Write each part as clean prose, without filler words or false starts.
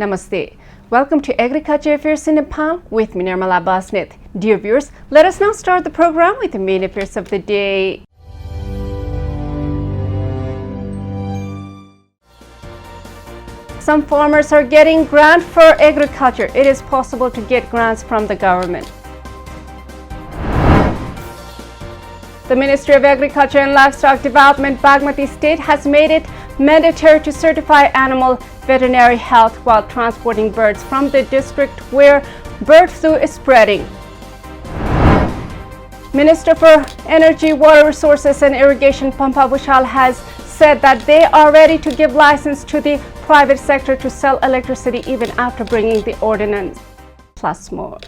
Namaste. Welcome to Agriculture Affairs in Nepal with me, Nirmala Basnet. Dear viewers, let us now start the program with the main affairs of the day. Some farmers are getting grant for agriculture. It is possible to get grants from the government. The Ministry of Agriculture and Livestock Development, Bagmati State, has made it mandatory to certify animal veterinary health while transporting birds from the district where bird flu is spreading. Minister for Energy, Water Resources and Irrigation, Pampa Bhushal, has said that they are ready to give license to the private sector to sell electricity even after bringing the ordinance. Plus more.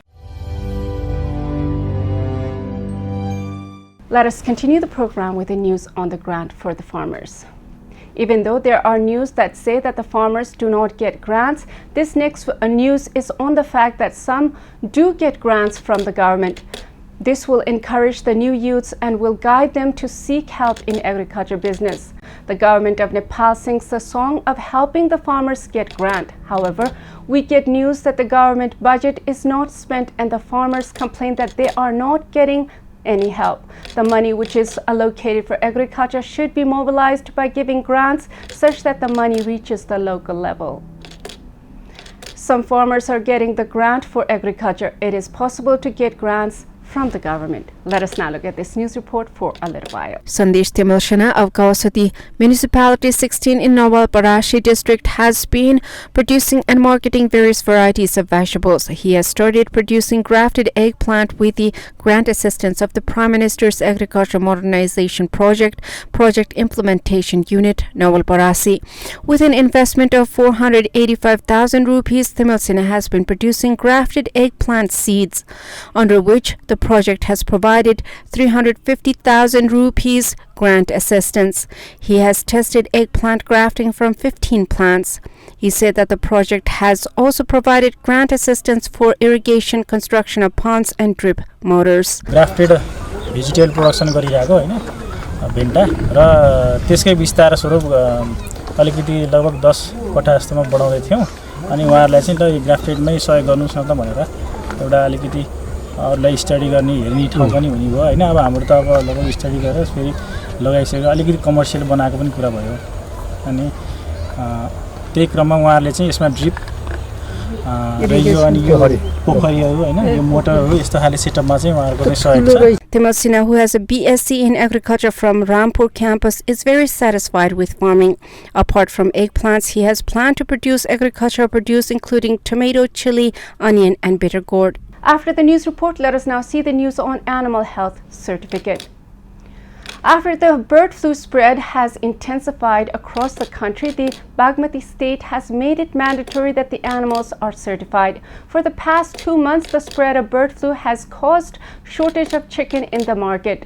Let us continue the program with the news on the grant for the farmers. Even though there are news that say that the farmers do not get grants, this next news is on the fact that some do get grants from the government. This will encourage the new youths and will guide them to seek help in agriculture business. The government of Nepal sings the song of helping the farmers get grant. However, we get news that the government budget is not spent and the farmers complain that they are not getting any help. The money which is allocated for agriculture should be mobilized by giving grants such that the money reaches the local level. Some farmers are getting the grant for agriculture. It is possible to get grants from the government. Let us now look at this news report for a little while. Sandesh Timilshana of Kawasati Municipality 16 in Nawalparashi district has been producing and marketing various varieties of vegetables. He has started producing grafted eggplant with the grant assistance of the Prime Minister's Agriculture Modernization Project Implementation Unit, Nawalparasi. With an investment of 485,000 rupees, Timilshana has been producing grafted eggplant seeds, under which the project has provided 350,000 rupees grant assistance. He has tested eggplant grafting from 15 plants. He said that the project has also provided grant assistance for irrigation, construction of ponds and drip motors. Grafted vegetable production गरिरहेको हैन भेन्टा र त्यसकै विस्तार स्वरूप अलिकति लगभग 10 कट्ठा जस्तोमा बढाउँदै थियौं अनि उहाँहरुलाई चाहिँ त ग्राफ्टेडमै सहयोग गर्नुस् न त भनेर एउटा अलिकति अरूलाई स्टडी गर्ने हेर्ने ठाउँ पनि हुने भयो हैन अब हाम्रो त अब लगभग स्टडी गरेर फेरि लगाइसकेको अलिकति कमर्सियल बनाएको पनि कुरा भयो अनि त्यही क्रममा उहाँहरुले चाहिँ यसमा ड्रिप रेडियो अनि यो पोखरीहरु हैन यो मोटरहरु यस्तो खाले सेटअपमा चाहिँ उहाँहरुको चाहिँ सहयोग छ. Timilshana, who has a BSc in agriculture from Rampur campus, is very satisfied with farming. Apart from eggplants, he has planned to produce agricultural produce including tomato, chili, onion and bitter gourd. After the news report, let us now see the news on animal health certificate. After the bird flu spread has intensified across the country, the Bagmati State has made it mandatory that the animals are certified. For the past 2 months, the spread of bird flu has caused shortage of chicken in the market,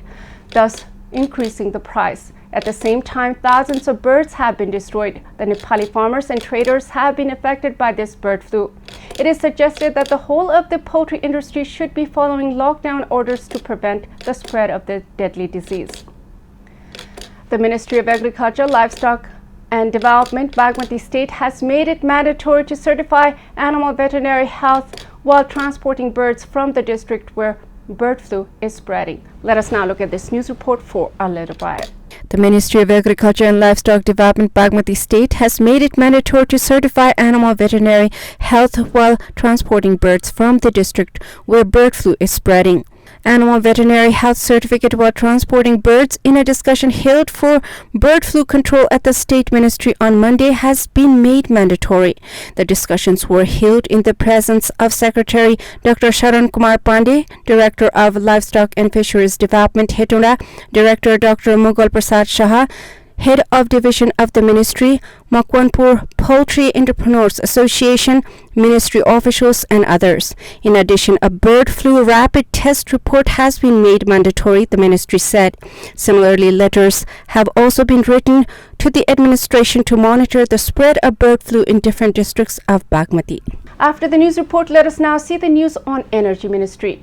thus increasing the price. At the same time, thousands of birds have been destroyed. The Nepali farmers and traders have been affected by this bird flu. It is suggested that the whole of the poultry industry should be following lockdown orders to prevent the spread of the deadly disease. The Ministry of Agriculture, Livestock and Development, Bagmati State, has made it mandatory to certify animal veterinary health while transporting birds from the district where bird flu is spreading. Let us now look at this news report for a little while. The Ministry of Agriculture and Livestock Development, Bagmati State, has made it mandatory to certify animal veterinary health while transporting birds from the district where bird flu is spreading. Animal veterinary health certificate while transporting birds in a discussion held for bird flu control at the State Ministry on Monday has been made mandatory. The discussions were held in the presence of Secretary Dr. Sharan Kumar Pandey, Director of Livestock and Fisheries Development, Hetunda, Director Dr. Mughal Prasad Shah, Head of Division of the Ministry, Makwanpur Poultry Entrepreneurs Association, Ministry officials and others. In addition, a bird flu rapid test report has been made mandatory, the Ministry said. Similarly, letters have also been written to the administration to monitor the spread of bird flu in different districts of Bagmati. After the news report, let us now see the news on Energy Ministry.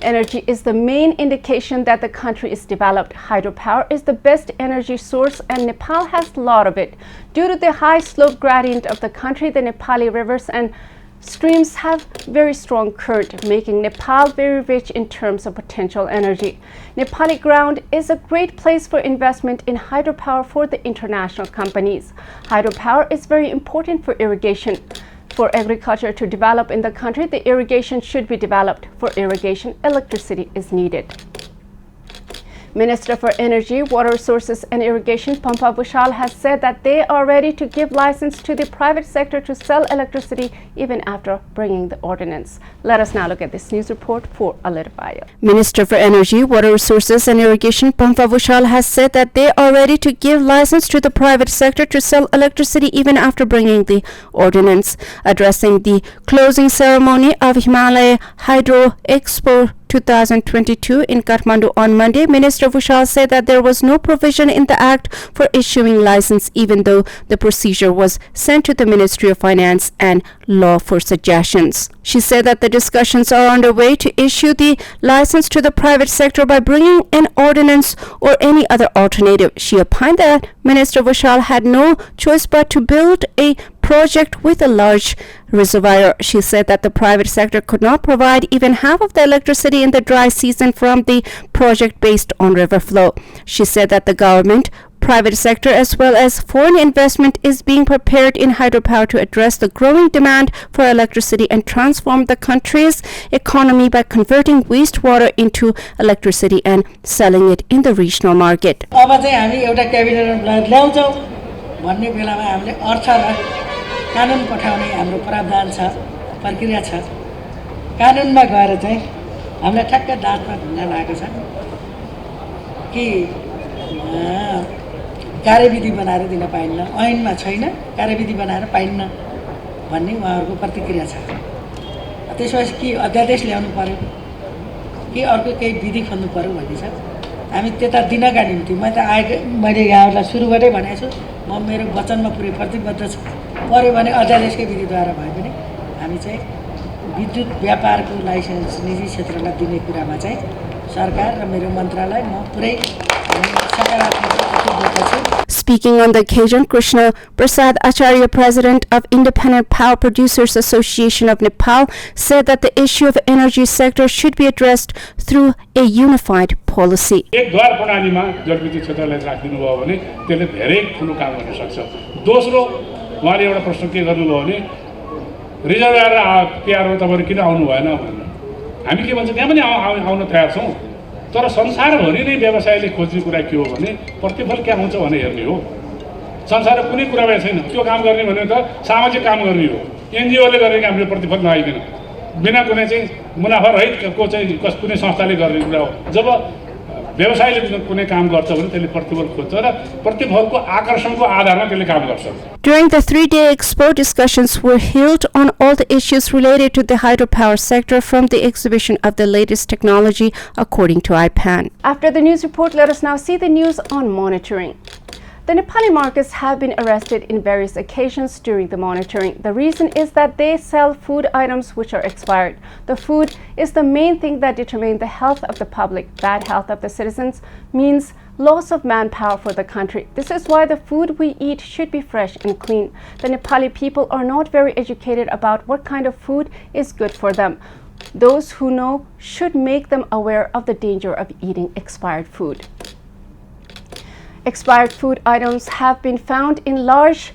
Energy is the main indication that the country is developed. Hydropower is the best energy source and Nepal has a lot of it. Due to the high slope gradient of the country, the Nepali rivers and streams have very strong current, making Nepal very rich in terms of potential energy. Nepali ground is a great place for investment in hydropower for the international companies. Hydropower is very important for irrigation. For agriculture to develop in the country, the irrigation should be developed. For irrigation, electricity is needed. Minister for Energy, Water Resources and Irrigation, Pampa Bhushal, has said that they are ready to give license to the private sector to sell electricity even after bringing the ordinance. Let us now look at this news report for a little while. Minister for Energy, Water Resources and Irrigation, Pampa Bhushal, has said that they are ready to give license to the private sector to sell electricity even after bringing the ordinance. Addressing the closing ceremony of Himalaya Hydro Expo 2022 in Kathmandu on Monday, Minister Bhushal said that there was no provision in the Act for issuing license, even though the procedure was sent to the Ministry of Finance and Law for suggestions. She said that the discussions are underway to issue the license to the private sector by bringing an ordinance or any other alternative. She opined that Minister Bhushal had no choice but to build a project with a large reservoir. She said that the private sector could not provide even half of the electricity in the dry season from the project based on river flow. She said that the government, private sector as well as foreign investment is being prepared in hydropower to address the growing demand for electricity and transform the country's economy by converting wastewater into electricity and selling it in the regional market. अब चाहिँ हामी एउटा cabinet ल्याउँछौँ भन्ने बेलामा हामीले अर्थ र कानुन पठाउने हाम्रो प्रावधान छ, प्रक्रिया छ। कानुनमा गएर चाहिँ हामीलाई ठ्याक्क दाँतमा ढुङ्गा लागेको छ कि कार्यविधि बनाएर दिन पाइन्न, ऐनमा छैन, कार्यविधि बनाएर पाइन्न भन्ने उहाँहरूको प्रतिक्रिया छ। त्यसपछि के अध्यादेश ल्याउनु पर्यो कि अर्को केही विधि खोज्नु पर्यो भन्ने छ। हामी त्यता दिनका निम्ति मैले यहाँहरूलाई सुरुबाटै भनेको छु, म मेरो वचनमा पुरै प्रतिबद्ध छु। पर्यो भने अध्यादेशकै विधिद्वारा भए पनि हामी चाहिँ विद्युत व्यापारको लाइसेन्स निजी क्षेत्रलाई दिने कुरामा चाहिँ सरकार र मेरो मन्त्रालय म पुरै सकारात्मक प्रतिबद्ध छु। Speaking on the occasion, Krishna Prasad Acharya, president of Independent Power Producers Association of Nepal, said that the issue of energy sector should be addressed through a unified policy. एक द्वार प्रणालीमा जलविद्युत क्षेत्रलाई राखिदिनु भयो भने त्यसले धेरै ठुलो काम गर्न सक्छ। दोस्रो, उहाँले एउटा प्रश्न के गर्नुभयो भने रिजर्भर र केआरओ तपाईहरु किन आउनु भएन भन्नु। हामी के भन्छ त्यहाँ पनि आउन तयार छौं, तर संसारभरि नै व्यवसायले खोज्ने कुरा के हो भने प्रतिफल के आउँछ भने हेर्ने हो। संसारमा कुनै कुरामा छैन त्यो काम गर्ने भने त सामाजिक काम गर्ने हो। एनजीओले गर्ने कामले प्रतिफल नआइकन बिना कुनै चाहिँ मुनाफा रहित को चाहिँ कुनै संस्थाले गर्ने कुरा हो। जब व्यवसायले कुनै काम गर्छ भने त्यसले प्रतिफल खोज्छ र प्रतिफलको आकर्षणको आधारमा त्यसले काम गर्छ। During the 3-day expo, discussions were held on all the issues related to the hydropower sector from the exhibition of the latest technology, according to IPAN. After the news report, let us now see the news on monitoring. The Nepali markets have been arrested in various occasions during the monitoring. The reason is that they sell food items which are expired. The food is the main thing that determines the health of the public. Bad health of the citizens means loss of manpower for the country. This is why the food we eat should be fresh and clean. The Nepali people are not very educated about what kind of food is good for them. Those who know should make them aware of the danger of eating expired food. Expired food items have been found in large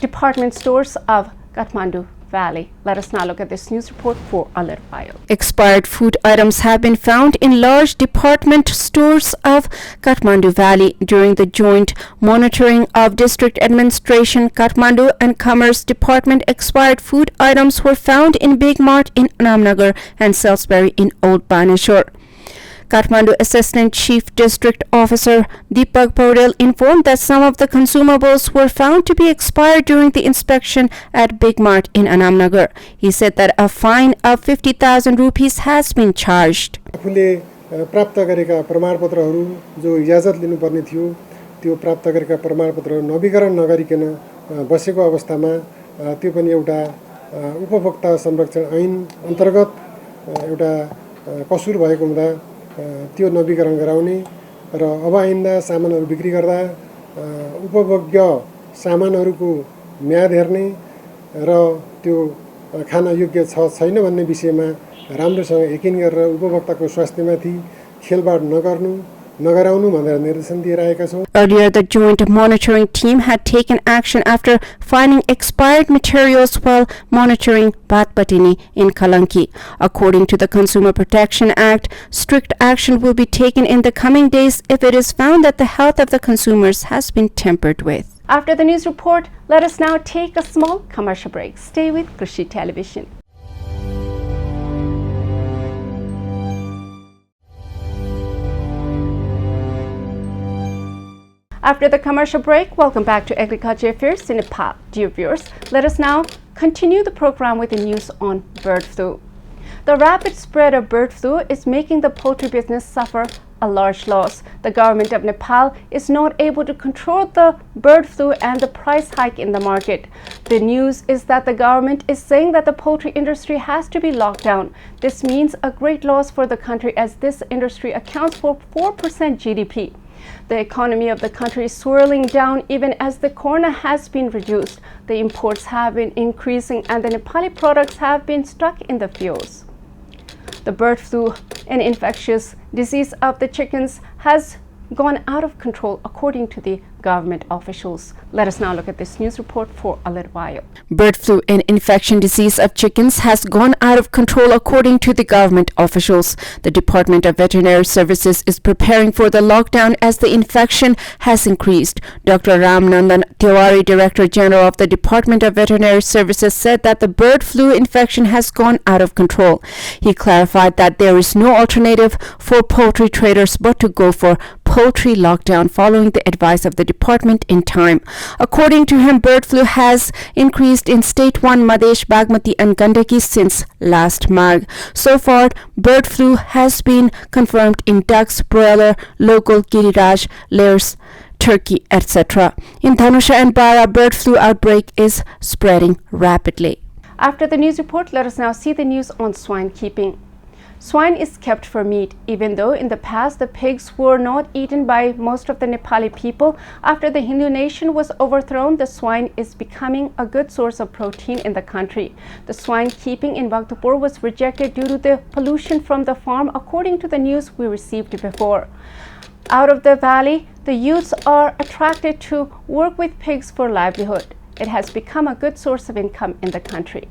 department stores of Kathmandu Valley. Let us now look at this news report for a little while. Expired food items have been found in large department stores of Kathmandu Valley. During the joint monitoring of District Administration, Kathmandu and Commerce Department, expired food items were found in Big Mart in Namnagar and Salisbury in Old Baneshore. Kathmandu Assistant Chief District Officer Deepak Paudel informed that some of the consumables were found to be expired during the inspection at Big Mart in Anamnagar. He said that a fine of 50,000 rupees has been charged. आफूले प्राप्त गरेका प्रमाणपत्रहरू जो इजाजत लिनुपर्ने थियो त्यो प्राप्त गरेका प्रमाणपत्रहरू नवीकरण नगरिकन बसेको अवस्थामा त्यो पनि एउटा उपभोक्ता संरक्षण ऐन अन्तर्गत एउटा कसुर भएको हुँदा त्यो नवीकरण गराउने र अब आइन्दा सामानहरू बिक्री गर्दा उपभोग्य सामानहरूको म्याद हेर्ने र त्यो खान योग्य छ छैन भन्ने विषयमा राम्रोसँग यकिन गरेर उपभोक्ताको स्वास्थ्यमाथि खेलबाड नगराउनु भनेर निर्देशन दिएर आएका छौँ। Earlier, the joint monitoring team had taken action after finding expired materials while monitoring Bhatpatini in Kalanki. According to the Consumer Protection Act, strict action will be taken in the coming days if it is found that the health of the consumers has been tampered with. After the news report, let us now take a small commercial break. Stay with Krishi Television. After the commercial break, welcome back to Agriculture Affairs in Nepal. Dear viewers, let us now continue the program with the news on bird flu. The rapid spread of bird flu is making the poultry business suffer a large loss. The government of Nepal is not able to control the bird flu and the price hike in the market. The news is that the government is saying that the poultry industry has to be locked down. This means a great loss for the country as this industry accounts for 4% GDP. The economy of the country is swirling down even as the corn has been reduced. The imports have been increasing and the Nepali products have been stuck in the fields. The bird flu, an infectious disease of the chickens, has gone out of control according to the government officials. Let us now look at this news report for a little while. Bird flu, an infection disease of chickens, has gone out of control according to the government officials. The Department of Veterinary Services is preparing for the lockdown as the infection has increased. Dr. Ram Nandan Tiwari, Director General of the Department of Veterinary Services, said that the bird flu infection has gone out of control. He clarified that there is no alternative for poultry traders but to go for poultry lockdown following the advice of the department in time. According to him, bird flu has increased in State 1, Madhesh, Bagmati and Gandaki since last Magh. So far, bird flu has been confirmed in ducks, broiler, local, Giriraj, layers, turkey, etc. In Dhanusha and Bara, bird flu outbreak is spreading rapidly. After the news report, let us now see the news on swine keeping. Swine is kept for meat, even though in the past the pigs were not eaten by most of the Nepali people. After the Hindu nation was overthrown, the swine is becoming a good source of protein in the country. The swine keeping in Bhaktapur was rejected due to the pollution from the farm, according to the news we received before. Out of the valley, the youths are attracted to work with pigs for livelihood. It has become a good source of income in the country.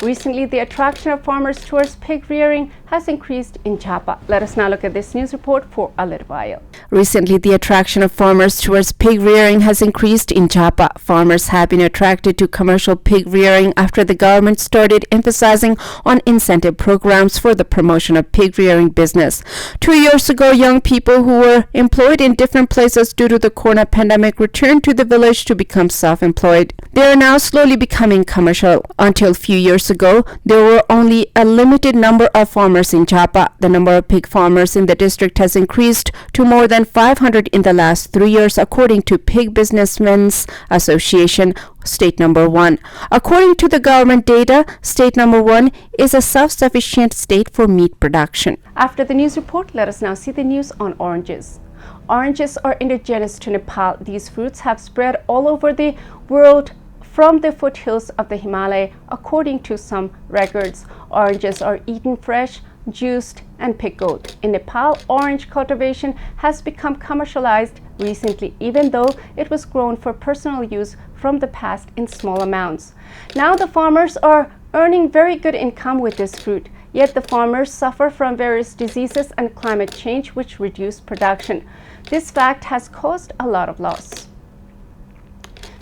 Recently, the attraction of farmers towards pig rearing has increased in Jhapa. Let us now look at this news report for a little while. Recently, the attraction of farmers towards pig rearing has increased in Jhapa. Farmers have been attracted to commercial pig rearing after the government started emphasizing on incentive programs for the promotion of pig rearing business. 2 years ago, young people who were employed in different places due to the corona pandemic returned to the village to become self-employed. They are now slowly becoming commercial. Until a few years ago, there were only a limited number of farmers in Jhapa. The number of pig farmers in the district has increased to more than 500 in the last 3 years, according to Pig Businessmen's Association, State number 1. According to the government data, State number 1 is a self-sufficient state for meat production. After the news report, let us now see the news on oranges. Oranges are indigenous to Nepal. These fruits have spread all over the world from the foothills of the Himalaya, according to some records. Oranges are eaten fresh, juiced and pickled. In Nepal, orange cultivation has become commercialized recently, even though it was grown for personal use from the past in small amounts. Now the farmers are earning very good income with this fruit, yet the farmers suffer from various diseases and climate change which reduce production. This fact has caused a lot of loss.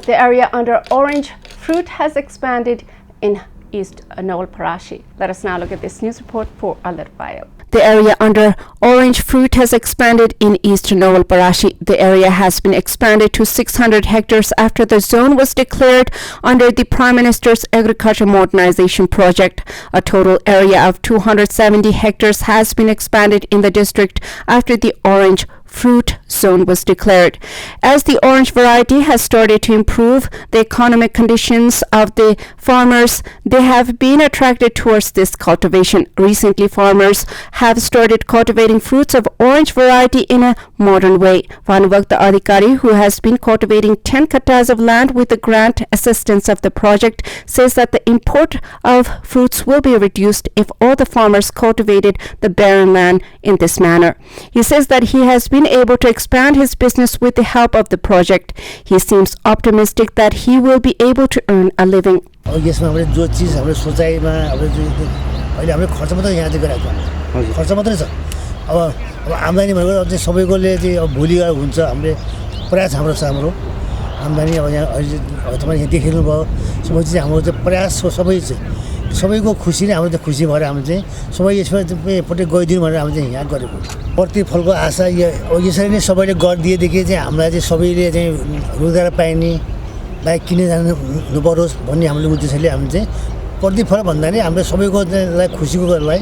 The area under orange fruit has expanded in East Nawalparashi. Let us now look at this news report for a little while. The area under orange fruit has expanded in East Nawalparashi. The area has been expanded to 600 hectares after the zone was declared under the Prime Minister's Agriculture Modernization Project. A total area of 270 hectares has been expanded in the district after the orange fruit zone was declared. As the orange variety has started to improve the economic conditions of the farmers, they have been attracted towards this cultivation. Recently, farmers have started cultivating fruits of orange variety in a modern way. Vanubhakta Adhikari, who has been cultivating 10 kattas of land with the grant assistance of the project, says that the import of fruits will be reduced if all the farmers cultivated the barren land in this manner. He says that he has been able to expand his business with the help of the project. He seems optimistic that he will be able to earn a living. यसमा हामीले जो चीज हाम्रो सोचाइमा हामीले अहिले हामीले खर्च मात्रै यहाँ चाहिँ गरिरहेको खर्च मात्रै छ अब आम्दानी भनेको चाहिँ सबैकोले चाहिँ अब भोलि हुन्छ हामीले प्रयास हाम्रो छ हाम्रो आम्दानी अब यहाँ अहिले तपाईँ यहाँ देखिनु भयो सबै चिज हाम्रो चाहिँ प्रयास हो सबै चाहिँ सबैको खुसी नै हाम्रो चाहिँ खुसी भएर हामी चाहिँ सबै यसपट्टि गइदिनु भनेर हामी चाहिँ यहाँ गरेको प्रतिफलको आशा यसरी नै सबैले गरिदिएदेखि चाहिँ हामीलाई चाहिँ सबैले चाहिँ रोजगार पाइने बाइक किने जानु नपरोस् भन्ने हामीले उद्देश्यले हामी चाहिँ प्रतिफल भन्दा नि हामीले सबैको खुसीको गर्नलाई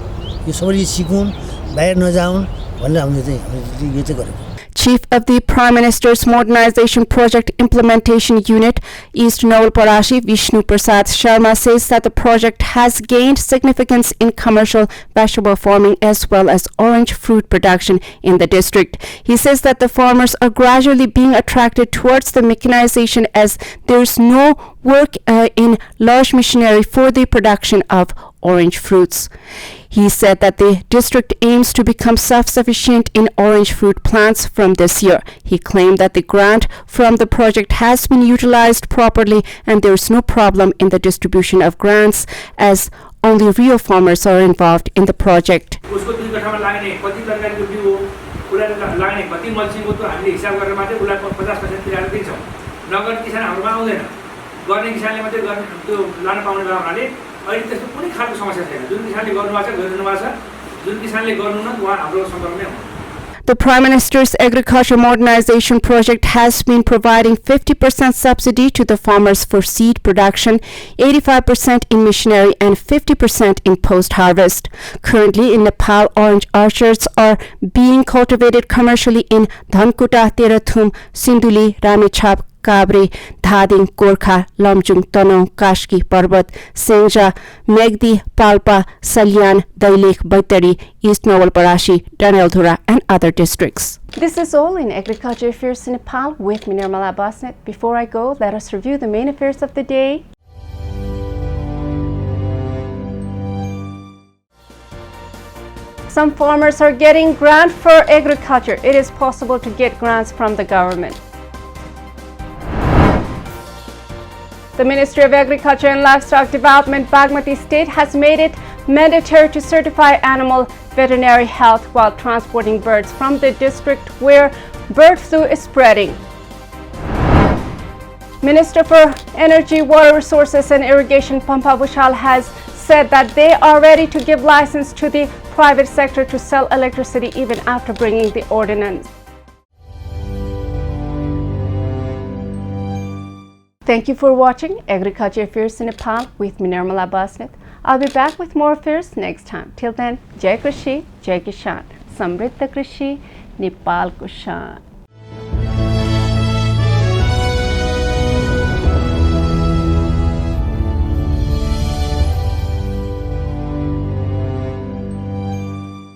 यो सबैले सिकुन् बाहिर नजाउन् भनेर हामीले चाहिँ यो चाहिँ गरेको Chief of the Prime Minister's Modernization Project Implementation Unit, East Nawalparashi, Vishnu Prasad Sharma, says that the project has gained significance in commercial vegetable farming as well as orange fruit production in the district. He says that the farmers are gradually being attracted towards the mechanization as there is no work in large machinery for the production of orange fruits. He said that the district aims to become self-sufficient in orange fruit plants from this year. He claimed that the grant from the project has been utilized properly and there is no problem in the distribution of grants as only real farmers are involved in the project. अहिले त्यस्तो कुनै खालको समस्या छैन जुन किसानले गर्नुभएको छ गरिदिनु भएको छ जुन किसानले गर्नु न उहाँ हाम्रो सम्पर्कमै हुनुहुन्छ The Prime Minister's Agriculture Modernization Project has been providing 50% subsidy to the farmers for seed production, 85% in machinery and 50% in post-harvest. Currently in Nepal, orange orchards are being cultivated commercially in Dhankuta, Terathum, Sinduli, Ramechhap, Kabri, Dhading, Gorkha, Lamjung, Tanong, Kashki, Parbat, Senja, Megdi, Palpa, Salyan, Dailek, Baitari, East Nawalparashi, Daneldhura and other districts. This is all in Agriculture Affairs in Nepal with me, Nirmala Basnet. Before I go, let us review the main affairs of the day. Some farmers are getting grant for agriculture. It is possible to get grants from the government. The Ministry of Agriculture and Livestock Development, Bagmati State, has made it mandatory to certify animal veterinary health while transporting birds from the district where bird flu is spreading. Minister for Energy, Water Resources and Irrigation, Pampa Bhushal, has said that they are ready to give license to the private sector to sell electricity even after bringing the ordinance. Thank you for watching Agriculture Affairs in Nepal with me, Nirmala Basnet. I'll be back with more affairs next time. Till then, Jai Krishi, Jai Kishan, Samriddha Krishi, Nepal ko Shan.